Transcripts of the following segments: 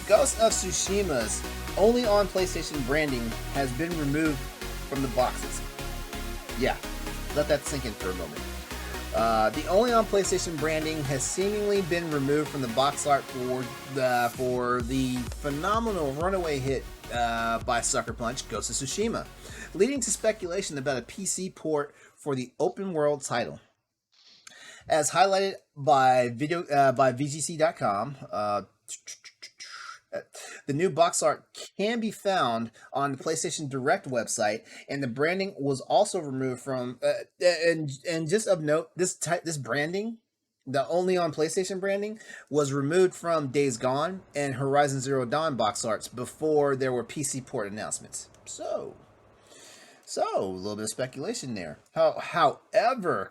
Ghost of Tsushima's only on PlayStation branding has been removed from the boxes. Yeah, let that sink in for a moment. The only on PlayStation branding has seemingly been removed from the box art for the phenomenal runaway hit by Sucker Punch, Ghost of Tsushima, leading to speculation about a PC port for the open world title. As highlighted by VGC.com, the new box art can be found on the PlayStation Direct website, and the branding was also removed from. And just of note, this branding, the only on PlayStation branding, was removed from Days Gone and Horizon Zero Dawn box arts before there were PC port announcements. So a little bit of speculation there. However,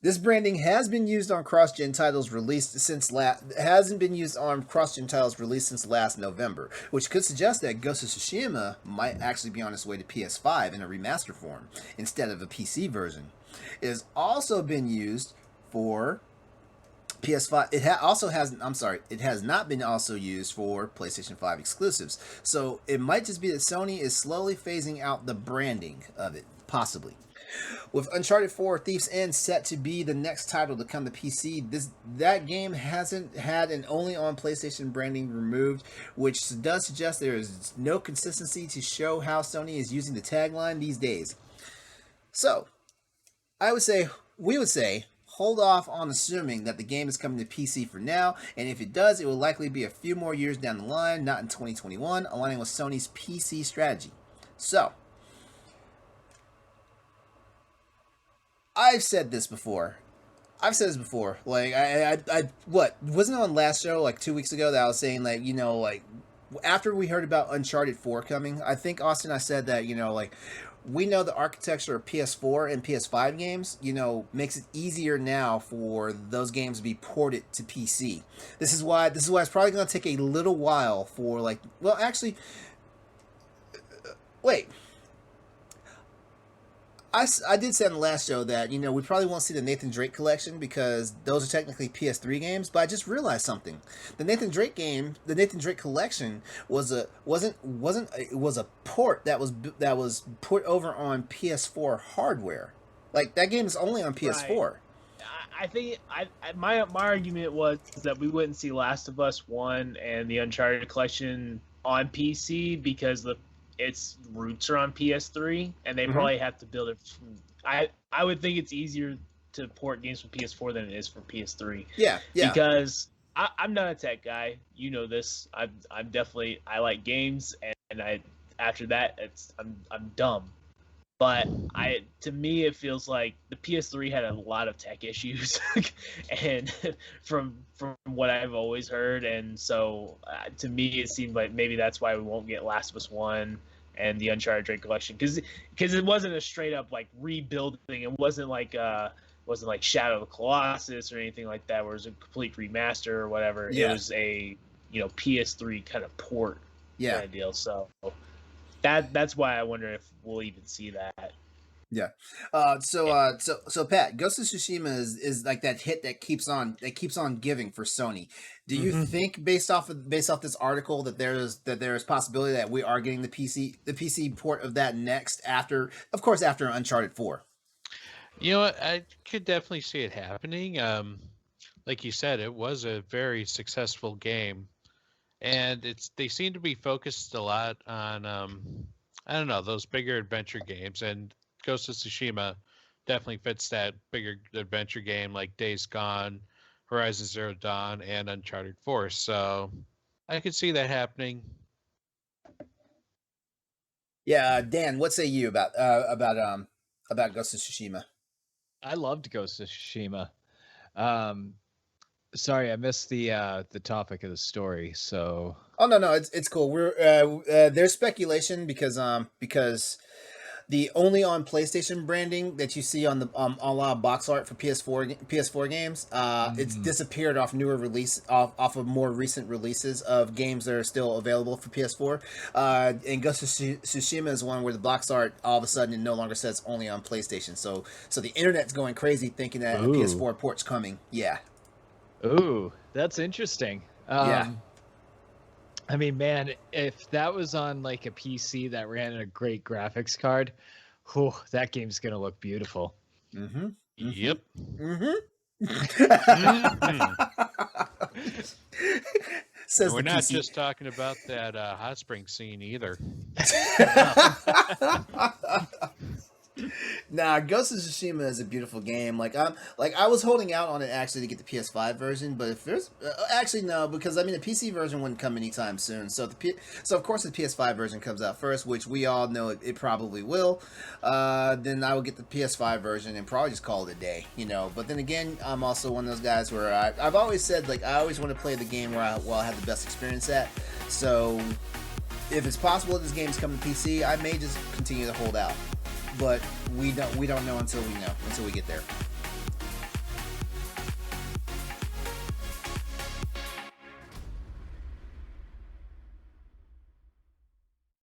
this branding has been used on cross-gen titles released since hasn't been used on cross-gen titles released since last November, which could suggest that Ghost of Tsushima might actually be on its way to PS5 in a remaster form instead of a PC version. It has also been used for PS5. It has not been also used for PlayStation 5 exclusives. So it might just be that Sony is slowly phasing out the branding of it, possibly. With Uncharted 4 Thief's End set to be the next title to come to PC, that game hasn't had an only on PlayStation branding removed, which does suggest there is no consistency to show how Sony is using the tagline these days. So, we would say, hold off on assuming that the game is coming to PC for now, and if it does, it will likely be a few more years down the line, not in 2021, aligning with Sony's PC strategy. So, I've said this before. Like, wasn't it on last show, like 2 weeks ago, that I was saying, like, after we heard about Uncharted 4 coming, I think, Austin, I said that, we know the architecture of PS4 and PS5 games, makes it easier now for those games to be ported to PC. This is why it's probably going to take a little while for, wait. I did say on the last show that, we probably won't see the Nathan Drake collection because those are technically PS3 games, but I just realized something. The Nathan Drake collection was a port that was put over on PS4 hardware. Like, that game is only on PS4. Right. I think my argument was that we wouldn't see Last of Us 1 and the Uncharted collection on PC because its roots are on PS3, and they probably have to build it. I would think it's easier to port games from PS4 than it is for PS3. Yeah. Because I'm not a tech guy. You know this. I like games, and after that I'm dumb. But to me it feels like the PS3 had a lot of tech issues, and from what I've always heard, and so to me it seemed like maybe that's why we won't get Last of Us 1 and the Uncharted Drake collection, because it wasn't a straight up like rebuilding. It wasn't like Shadow of the Colossus or anything like that, where it was a complete remaster or whatever. Yeah. It was a PS3 kind of port kind of deal. So that's why I wonder if we'll even see that. Yeah. So Pat, Ghost of Tsushima is like that hit that keeps on giving for Sony. Do you think based off this article that there's possibility that we are getting the PC port of that next after Uncharted 4? You know what? I could definitely see it happening. Like you said, it was a very successful game, and they seem to be focused a lot on I don't know, those bigger adventure games, and Ghost of Tsushima definitely fits that bigger adventure game like Days Gone, Horizon Zero Dawn, and Uncharted 4. So I could see that happening. Yeah, Dan, what say you about Ghost of Tsushima? I loved Ghost of Tsushima. Sorry, I missed the topic of the story. So no, it's cool. We're there's speculation because the only on PlayStation branding that you see on the a lot of box art for PS4 games, it's disappeared off off of more recent releases of games that are still available for PS4. And Ghost of Tsushima is one where the box art all of a sudden it no longer says only on PlayStation. So the internet's going crazy thinking that a PS4 port's coming. Yeah. Ooh, that's interesting. Yeah. I mean, man, if that was on like a PC that ran a great graphics card, whew, that game's gonna look beautiful. Mm-hmm. Yep. Mm-hmm. Mhm. Says And we're the not PC. just talking about that hot spring scene either. Nah, Ghost of Tsushima is a beautiful game. I was holding out on it actually to get the PS5 version, but if there's actually no, because I mean the PC version wouldn't come anytime soon. So so of course the PS5 version comes out first, which we all know it probably will. Then I will get the PS5 version and probably just call it a day, you know. But then again, I'm also one of those guys where I've always said like I always want to play the game where I have the best experience at. So if it's possible that this game's coming to PC, I may just continue to hold out. But we don't know until we get there.